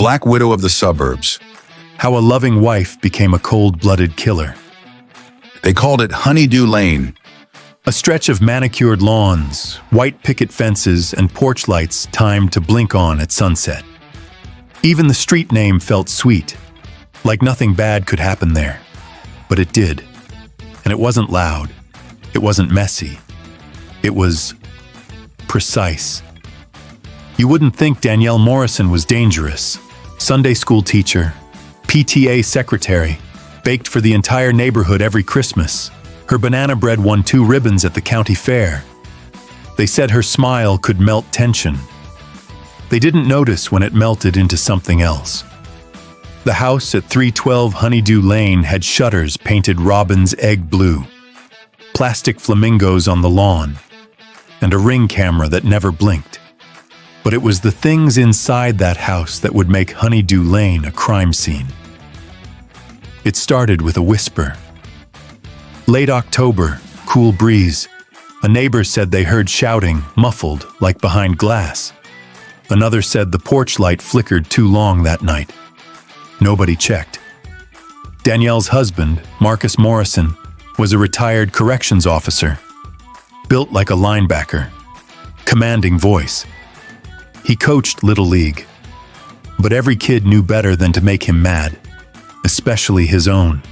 Black Widow of the Suburbs. How a loving wife became a cold-blooded killer. They called it Honeydew Lane. A stretch of manicured lawns, white picket fences, and porch lights timed to blink on at sunset. Even the street name felt sweet, like nothing bad could happen there. But it did. And it wasn't loud. It wasn't messy. It was precise. You wouldn't think Danielle Morrison was dangerous. Sunday school teacher, PTA secretary, baked for the entire neighborhood every Christmas. Her banana bread won 2 ribbons at the county fair. They said her smile could melt tension. They didn't notice when it melted into something else. The house at 312 Honeydew Lane had shutters painted robin's egg blue, plastic flamingos on the lawn, and a ring camera that never blinked. But it was the things inside that house that would make Honeydew Lane a crime scene. It started with a whisper. Late October, cool breeze. A neighbor said they heard shouting, muffled, like behind glass. Another said the porch light flickered too long that night. Nobody checked. Danielle's husband, Marcus Morrison, was a retired corrections officer, built like a linebacker, commanding voice. He coached Little League, but every kid knew better than to make him mad, especially his own.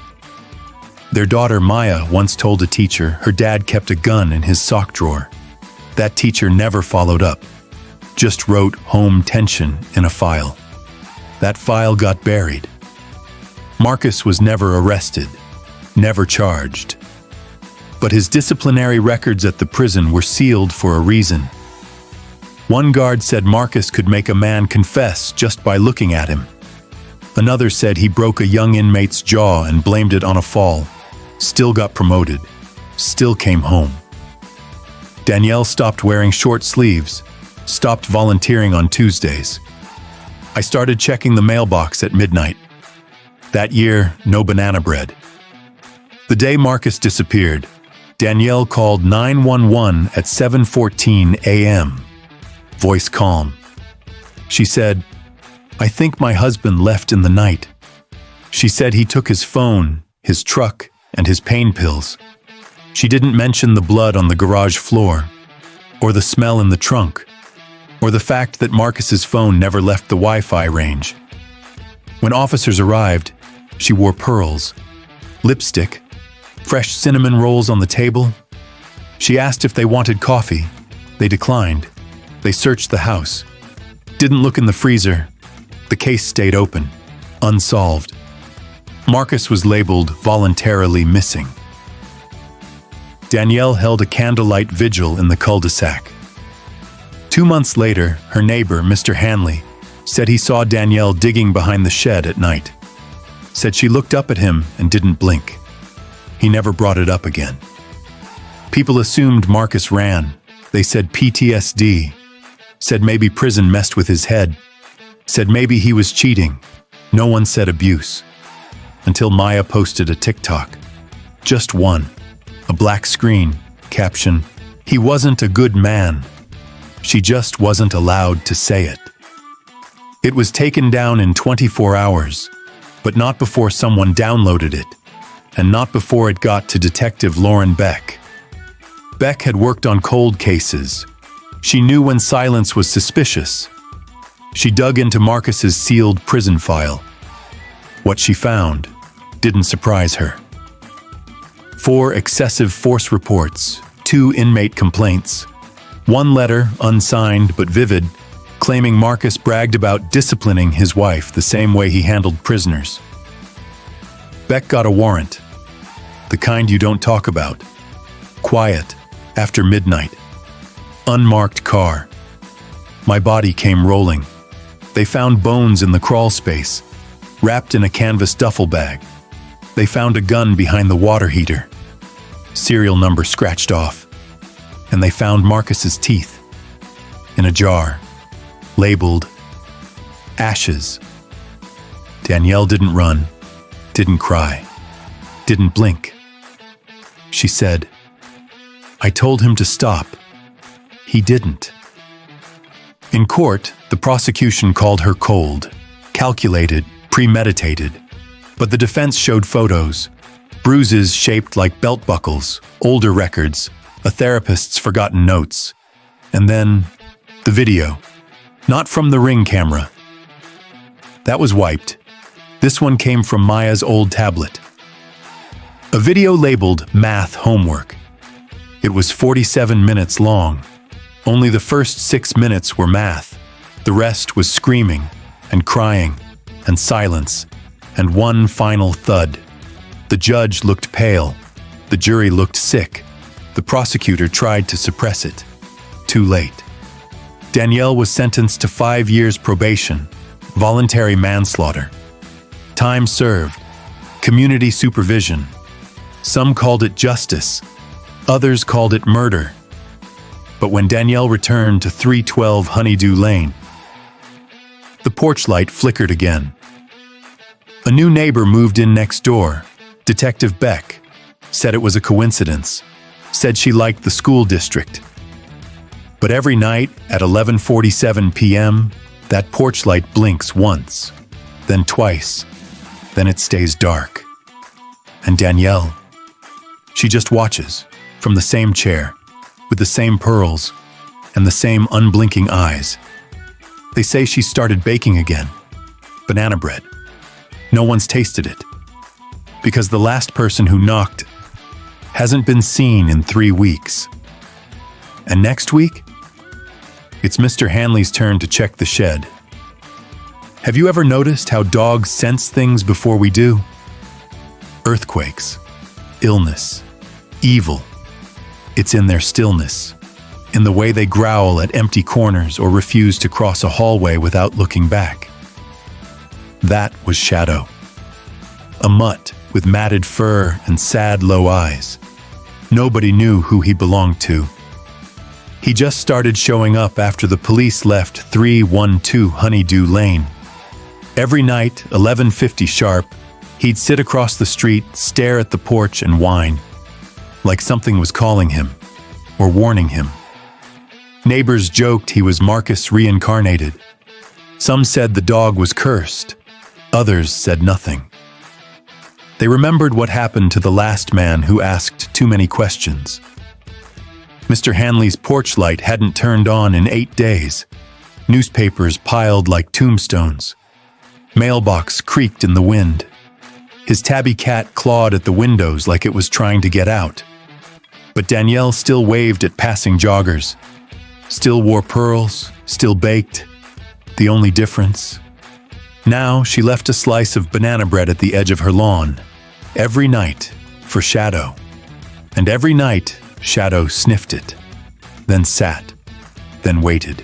Their daughter Maya once told a teacher her dad kept a gun in his sock drawer. That teacher never followed up, just wrote home tension in a file. That file got buried. Marcus was never arrested, never charged. But his disciplinary records at the prison were sealed for a reason. One guard said Marcus could make a man confess just by looking at him. Another said he broke a young inmate's jaw and blamed it on a fall. Still got promoted. Still came home. Danielle stopped wearing short sleeves, stopped volunteering on Tuesdays. I started checking the mailbox at midnight. That year, no banana bread. The day Marcus disappeared, Danielle called 911 at 7:14 a.m. Voice calm. She said, "I think my husband left in the night." She said he took his phone, his truck, and his pain pills. She didn't mention the blood on the garage floor, or the smell in the trunk, or the fact that Marcus's phone never left the Wi-Fi range. When officers arrived, she wore pearls, lipstick, fresh cinnamon rolls on the table. She asked if they wanted coffee. They declined. They searched the house. Didn't look in the freezer. The case stayed open, unsolved. Marcus was labeled voluntarily missing. Danielle held a candlelight vigil in the cul-de-sac. 2 months later, her neighbor, Mr. Hanley, said he saw Danielle digging behind the shed at night. Said she looked up at him and didn't blink. He never brought it up again. People assumed Marcus ran. They said PTSD. Said maybe prison messed with his head. Said maybe he was cheating. No one said abuse. Until Maya posted a TikTok. Just one. A black screen. Caption, "He wasn't a good man. She just wasn't allowed to say it." It was taken down in 24 hours, but not before someone downloaded it, and not before it got to Detective Lauren Beck. Beck had worked on cold cases. She knew when silence was suspicious. She dug into Marcus's sealed prison file. What she found didn't surprise her. 4 excessive force reports, 2 inmate complaints, 1 letter, unsigned but vivid, claiming Marcus bragged about disciplining his wife the same way he handled prisoners. Beck got a warrant, the kind you don't talk about. Quiet, after midnight. Unmarked car. My body came rolling. They found bones in the crawl space, wrapped in a canvas duffel bag. They found a gun behind the water heater. Serial number scratched off. And they found Marcus's teeth in a jar, labeled ashes. Danielle didn't run, didn't cry, didn't blink. She said, "I told him to stop. He didn't." In court, the prosecution called her cold, calculated, premeditated. But the defense showed photos, bruises shaped like belt buckles, older records, a therapist's forgotten notes. And then, the video. Not from the Ring camera. That was wiped. This one came from Maya's old tablet. A video labeled Math Homework. It was 47 minutes long. Only the first 6 minutes were math. The rest was screaming and crying and silence and one final thud. The judge looked pale. The jury looked sick. The prosecutor tried to suppress it. Too late. Danielle was sentenced to 5 years probation, voluntary manslaughter, time served, community supervision. Some called it justice. Others called it murder. But when Danielle returned to 312 Honeydew Lane, the porch light flickered again. A new neighbor moved in next door, Detective Beck, said it was a coincidence, said she liked the school district. But every night at 11:47 p.m., that porch light blinks once, then twice, then it stays dark. And Danielle, she just watches from the same chair, with the same pearls and the same unblinking eyes. They say she started baking again. Banana bread. No one's tasted it. Because the last person who knocked hasn't been seen in 3 weeks. And next week, it's Mr. Hanley's turn to check the shed. Have you ever noticed how dogs sense things before we do? Earthquakes, illness, evil. It's in their stillness, in the way they growl at empty corners or refuse to cross a hallway without looking back. That was Shadow. A mutt with matted fur and sad low eyes. Nobody knew who he belonged to. He just started showing up after the police left 312 Honeydew Lane. Every night, 11:50 sharp, he'd sit across the street, stare at the porch and whine, like something was calling him or warning him. Neighbors joked he was Marcus reincarnated. Some said the dog was cursed. Others said nothing. They remembered what happened to the last man who asked too many questions. Mr. Hanley's porch light hadn't turned on in 8 days. Newspapers piled like tombstones. Mailbox creaked in the wind. His tabby cat clawed at the windows like it was trying to get out. But Danielle still waved at passing joggers. Still wore pearls, still baked. The only difference? Now she left a slice of banana bread at the edge of her lawn. Every night, for Shadow. And every night, Shadow sniffed it. Then sat. Then waited.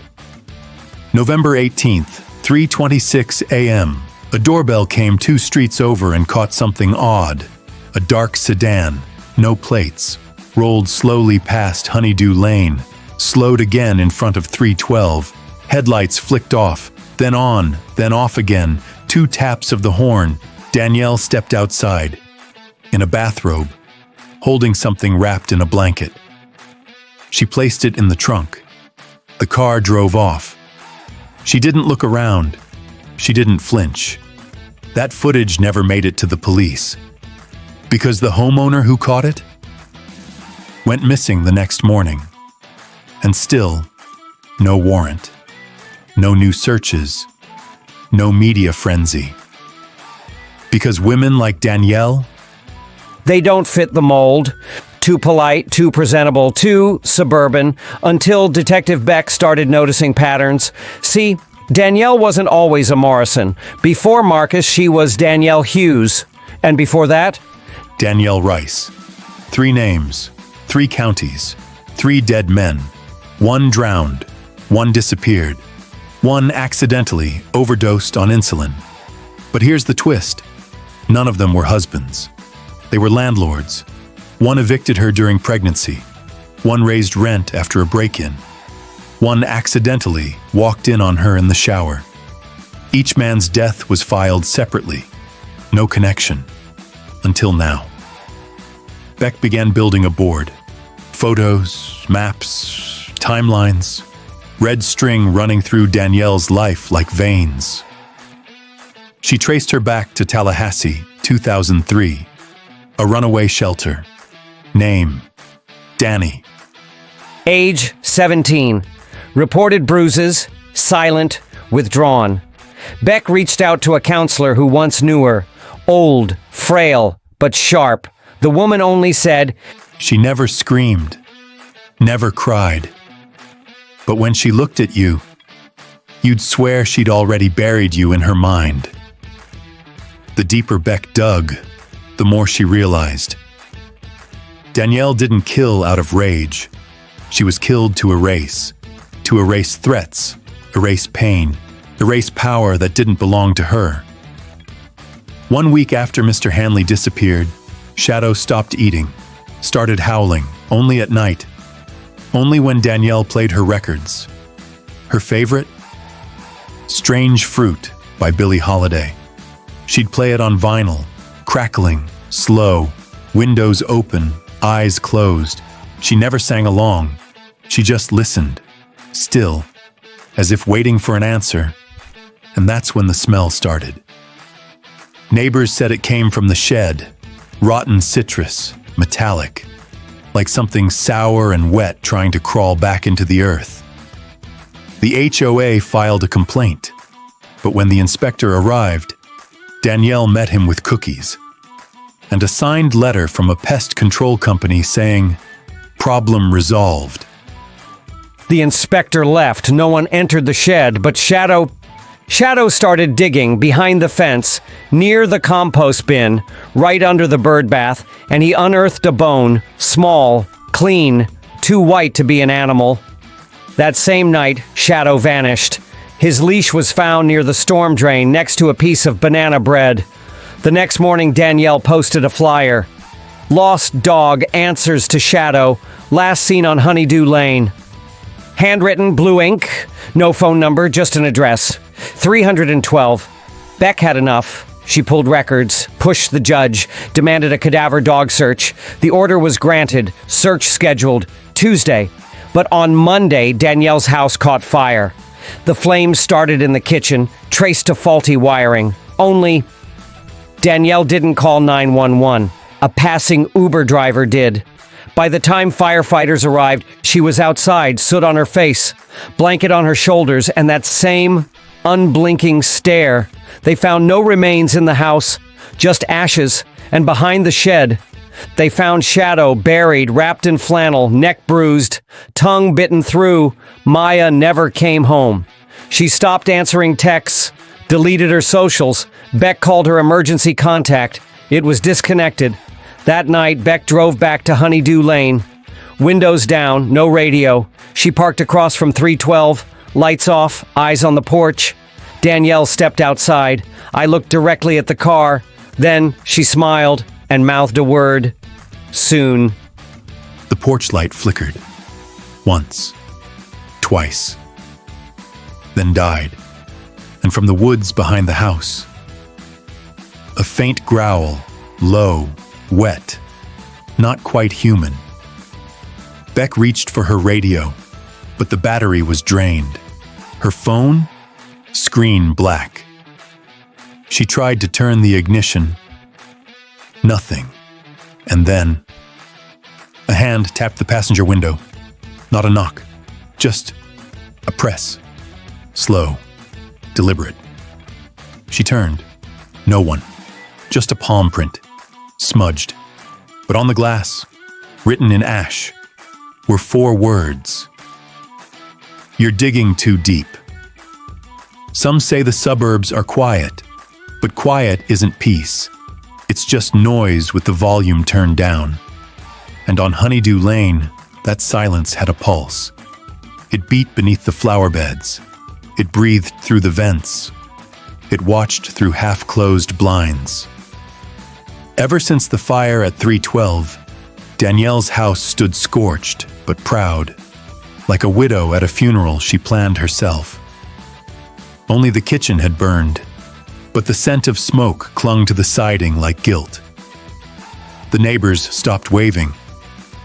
November 18th, 3:26 a.m. A doorbell came 2 streets over and caught something odd. A dark sedan, no plates, rolled slowly past Honeydew Lane, slowed again in front of 312. Headlights flicked off, then on, then off again. 2 taps of the horn. Danielle stepped outside, in a bathrobe, holding something wrapped in a blanket. She placed it in the trunk. The car drove off. She didn't look around. She didn't flinch. That footage never made it to the police. Because the homeowner who caught it went missing the next morning. And still, no warrant. No new searches. No media frenzy. Because women like Danielle, they don't fit the mold. Too polite, too presentable, too suburban, until Detective Beck started noticing patterns. See, Danielle wasn't always a Morrison. Before Marcus, she was Danielle Hughes. And before that, Danielle Rice. 3 names, 3 counties, 3 dead men. 1 drowned, 1 disappeared, 1 accidentally overdosed on insulin. But here's the twist. None of them were husbands. They were landlords. 1 evicted her during pregnancy. 1 raised rent after a break-in. 1 accidentally walked in on her in the shower. Each man's death was filed separately. No connection. Until now. Beck began building a board. Photos, maps, timelines. Red string running through Danielle's life like veins. She traced her back to Tallahassee, 2003, a runaway shelter. Name: Danny. Age 17. Reported bruises, silent, withdrawn. Beck reached out to a counselor who once knew her. Old, frail, but sharp. The woman only said, She never screamed, never cried. But when she looked at you, you'd swear she'd already buried you in her mind. The deeper Beck dug, the more she realized. Danielle didn't kill out of rage. She was killed to erase threats, erase pain, erase power that didn't belong to her. 1 week after Mr. Hanley disappeared, Shadow stopped eating, started howling, only at night, only when Danielle played her records. Her favorite? Strange Fruit by Billie Holiday. She'd play it on vinyl, crackling, slow, windows open, eyes closed. She never sang along. She just listened, still, as if waiting for an answer. And that's when the smell started. Neighbors said it came from the shed, rotten citrus, metallic, like something sour and wet trying to crawl back into the earth. The HOA filed a complaint, but when the inspector arrived, Danielle met him with cookies and a signed letter from a pest control company saying, "Problem resolved." The inspector left. No one entered the shed, but Shadow started digging behind the fence, near the compost bin, right under the bird bath, and he unearthed a bone, small, clean, too white to be an animal. That same night, Shadow vanished. His leash was found near the storm drain next to a piece of banana bread. The next morning, Danielle posted a flyer. Lost dog answers to Shadow, last seen on Honeydew Lane. Handwritten, blue ink, no phone number, just an address. 312. Beck had enough. She pulled records, pushed the judge, demanded a cadaver dog search. The order was granted, search scheduled, Tuesday. But on Monday, Danielle's house caught fire. The flames started in the kitchen, traced to faulty wiring. Only, Danielle didn't call 911. A passing Uber driver did. By the time firefighters arrived, she was outside, soot on her face, blanket on her shoulders, and that same unblinking stare. They found no remains in the house, just ashes, and behind the shed, they found Shadow buried, wrapped in flannel, neck bruised, tongue bitten through. Maya never came home. She stopped answering texts, deleted her socials. Beck called her emergency contact. It was disconnected. That night, Beck drove back to Honeydew Lane. Windows down, no radio. She parked across from 312, lights off, eyes on the porch. Danielle stepped outside. I looked directly at the car. Then she smiled and mouthed a word. Soon. The porch light flickered. Once. Twice. Then died. And from the woods behind the house, a faint growl, low, wet, not quite human. Beck reached for her radio, but the battery was drained. Her phone? Screen black. She tried to turn the ignition. Nothing. And then, a hand tapped the passenger window. Not a knock, just a press. Slow, deliberate. She turned. No one. Just a palm print. Smudged. But on the glass, written in ash, were 4 words. You're digging too deep. Some say the suburbs are quiet, but quiet isn't peace. It's just noise with the volume turned down. And on Honeydew Lane, that silence had a pulse. It beat beneath the flower beds. It breathed through the vents. It watched through half-closed blinds. Ever since the fire at 312, Danielle's house stood scorched but proud, like a widow at a funeral she planned herself. Only the kitchen had burned, but the scent of smoke clung to the siding like guilt. The neighbors stopped waving,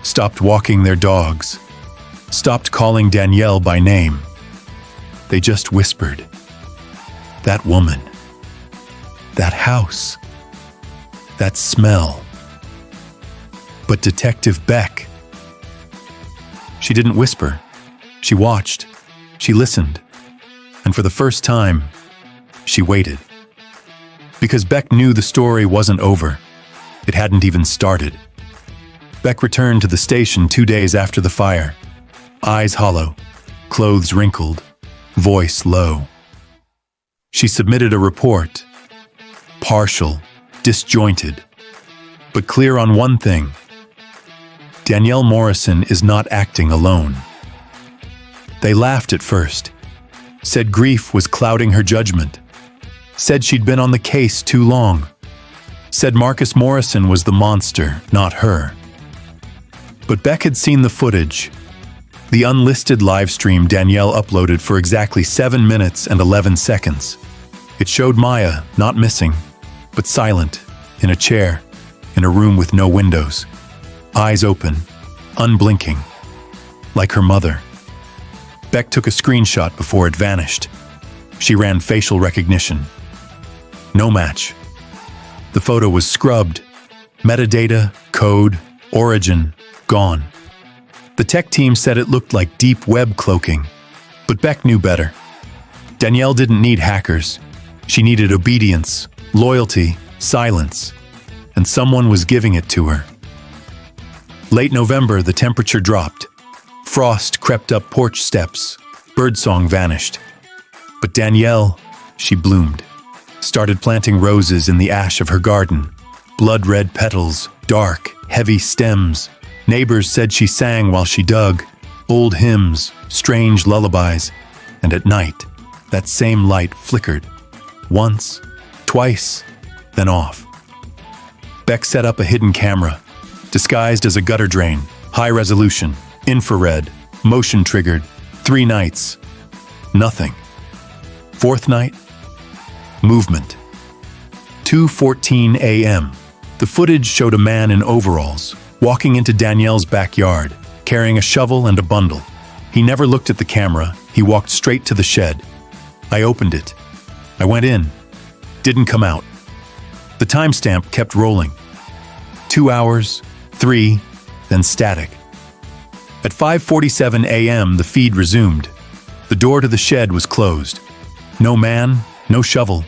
stopped walking their dogs, stopped calling Danielle by name. They just whispered, "That woman." That house. That smell. But Detective Beck. She didn't whisper. She watched. She listened. And for the first time, she waited. Because Beck knew the story wasn't over. It hadn't even started. Beck returned to the station 2 days after the fire. Eyes hollow, clothes wrinkled, voice low. She submitted a report. Partial, disjointed, but clear on one thing. Danielle Morrison is not acting alone. They laughed at first, said grief was clouding her judgment, said she'd been on the case too long, said Marcus Morrison was the monster, not her. But Beck had seen the footage, the unlisted live stream Danielle uploaded for exactly 7 minutes and 11 seconds. It showed Maya, not missing, but silent, in a chair, in a room with no windows, eyes open, unblinking, like her mother. Beck took a screenshot before it vanished. She ran facial recognition. No match. The photo was scrubbed. Metadata, code, origin, gone. The tech team said it looked like deep web cloaking, but Beck knew better. Danielle didn't need hackers. She needed obedience, loyalty, silence, and someone was giving it to her. Late November, the temperature dropped. Frost crept up porch steps. Birdsong vanished. But Danielle, she bloomed. Started planting roses in the ash of her garden. Blood-red petals, dark, heavy stems. Neighbors said she sang while she dug. Old hymns, strange lullabies. And at night, that same light flickered. Once, twice, then off. Beck set up a hidden camera, disguised as a gutter drain, high resolution, infrared, motion triggered, 3 nights. Nothing. 4th night, movement. 2:14 a.m. The footage showed a man in overalls, walking into Danielle's backyard, carrying a shovel and a bundle. He never looked at the camera, he walked straight to the shed. I opened it. I went in. Didn't come out. The timestamp kept rolling. 2 hours, 3, then static. At 5:47 a.m., the feed resumed. The door to the shed was closed. No man, no shovel,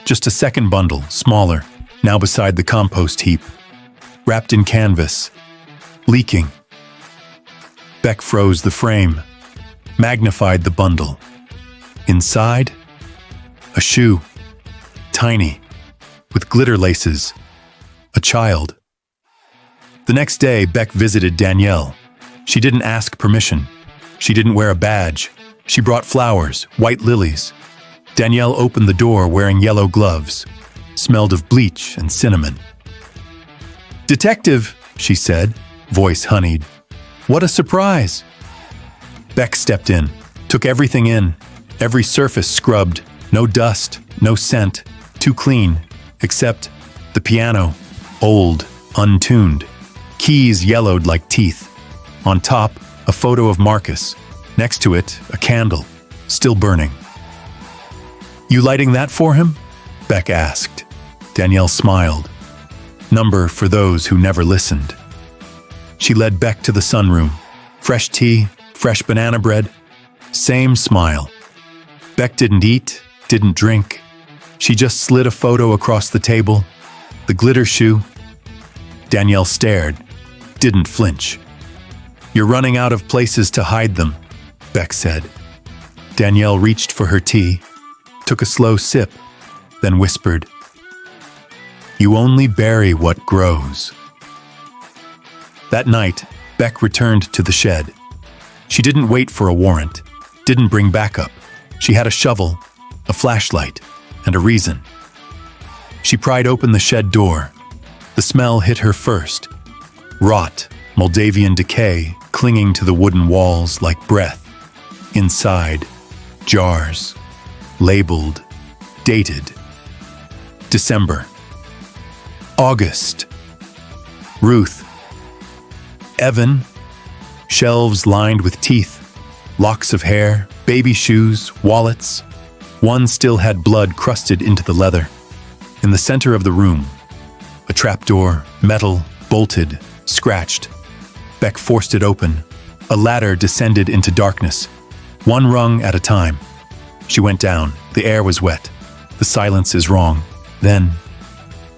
just a second bundle, smaller, now beside the compost heap. Wrapped in canvas. Leaking. Beck froze the frame, magnified the bundle. Inside, a shoe. Tiny, with glitter laces. A child. The next day, Beck visited Danielle. She didn't ask permission. She didn't wear a badge. She brought flowers, white lilies. Danielle opened the door wearing yellow gloves. Smelled of bleach and cinnamon. "Detective," she said, voice honeyed. "What a surprise." Beck stepped in, took everything in, every surface scrubbed, no dust, no scent, too clean, except the piano, old, untuned. Keys yellowed like teeth. On top, a photo of Marcus. Next to it, a candle, still burning. "You lighting that for him?" Beck asked. Danielle smiled. Number for those who never listened. She led Beck to the sunroom. Fresh tea, fresh banana bread. Same smile. Beck didn't eat, didn't drink. She just slid a photo across the table. The glitter shoe. Danielle stared, didn't flinch. "You're running out of places to hide them," Beck said. Danielle reached for her tea, took a slow sip, then whispered, "You only bury what grows." That night, Beck returned to the shed. She didn't wait for a warrant, didn't bring backup. She had a shovel, a flashlight, and a reason. She pried open the shed door. The smell hit her first. Rot, Moldavian decay, clinging to the wooden walls like breath. Inside, jars, labeled, dated. December. August. Ruth. Evan. Shelves lined with teeth, locks of hair, baby shoes, wallets. One still had blood crusted into the leather. In the center of the room, a trapdoor, metal, bolted, scratched. Beck forced it open. A ladder descended into darkness, one rung at a time. She went down. The air was wet. The silence is wrong. Then,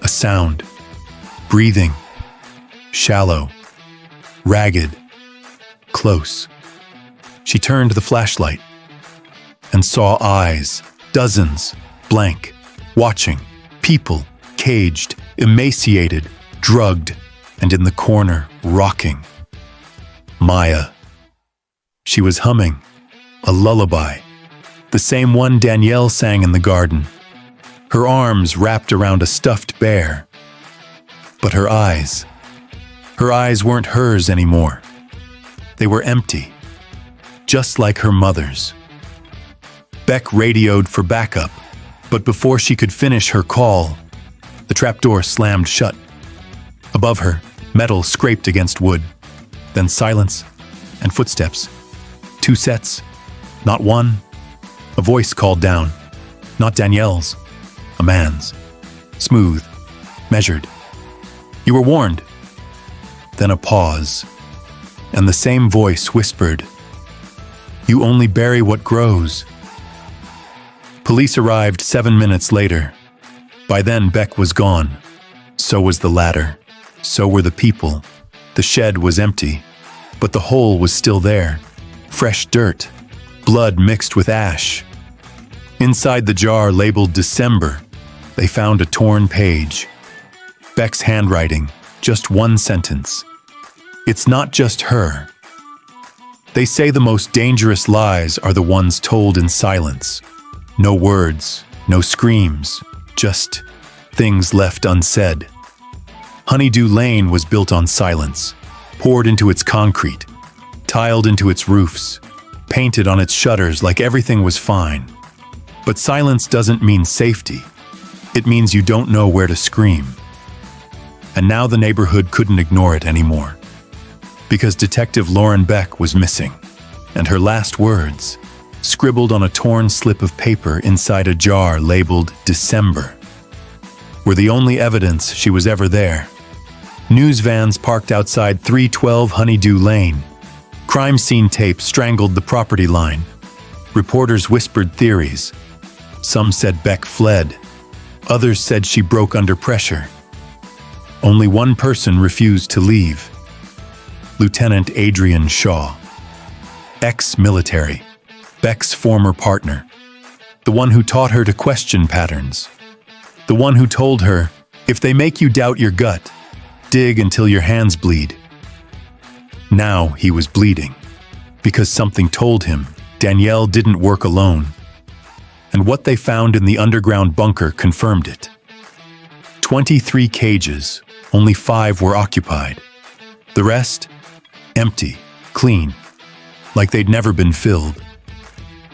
a sound. Breathing. Shallow. Ragged. Close. She turned the flashlight and saw eyes, dozens, blank, watching, people, caged, emaciated, drugged, and in the corner, rocking. Maya. She was humming, a lullaby, the same one Danielle sang in the garden. Her arms wrapped around a stuffed bear. But her eyes weren't hers anymore. They were empty, just like her mother's. Beck radioed for backup, but before she could finish her call, the trapdoor slammed shut. Above her, metal scraped against wood, then silence and footsteps. 2 sets, not one. A voice called down, not Danielle's, a man's. Smooth, measured. You were warned. Then a pause, and the same voice whispered, "You only bury what grows." Police arrived 7 minutes later. By then, Beck was gone. So was the ladder. So were the people. The shed was empty, but the hole was still there. Fresh dirt, blood mixed with ash. Inside the jar labeled December, they found a torn page. Beck's handwriting, just one sentence. "It's not just her." They say the most dangerous lies are the ones told in silence. No words, no screams, just things left unsaid. Honeydew Lane was built on silence, poured into its concrete, tiled into its roofs, painted on its shutters like everything was fine. But silence doesn't mean safety. It means you don't know where to scream. And now the neighborhood couldn't ignore it anymore. Because Detective Lauren Beck was missing, and her last words, scribbled on a torn slip of paper inside a jar labeled December, were the only evidence she was ever there. News vans parked outside 312 Honeydew Lane. Crime scene tape strangled the property line. Reporters whispered theories. Some said Beck fled. Others said she broke under pressure. Only one person refused to leave. Lieutenant Adrian Shaw. Ex-military. Beck's former partner. The one who taught her to question patterns. The one who told her, if they make you doubt your gut, dig until your hands bleed. Now he was bleeding, because something told him Danielle didn't work alone. And what they found in the underground bunker confirmed it. 23 cages, only 5 were occupied. The rest, empty, clean, like they'd never been filled.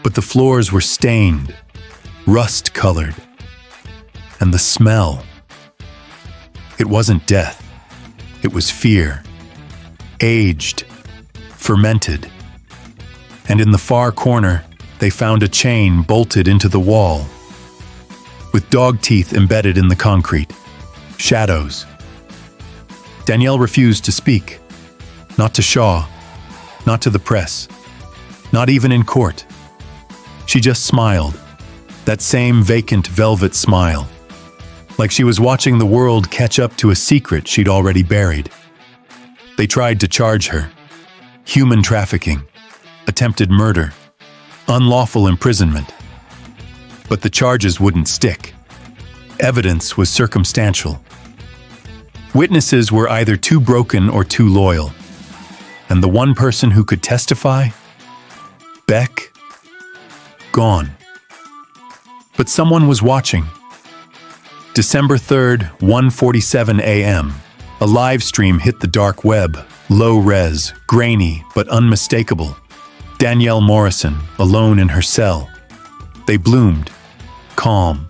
But the floors were stained, rust-colored. And the smell. It wasn't death. It was fear. Aged. Fermented. And in the far corner, they found a chain bolted into the wall, with dog teeth embedded in the concrete. Shadows. Danielle refused to speak. Not to Shaw. Not to the press. Not even in court. She just smiled. That same vacant velvet smile. Like she was watching the world catch up to a secret she'd already buried. They tried to charge her. Human trafficking. Attempted murder. Unlawful imprisonment. But the charges wouldn't stick. Evidence was circumstantial. Witnesses were either too broken or too loyal. And the one person who could testify? Beck? Gone. But someone was watching. December 3rd, 1:47 a.m. A live stream hit the dark web, low-res, grainy, but unmistakable. Danielle Morrison, alone in her cell. They bloomed, calm,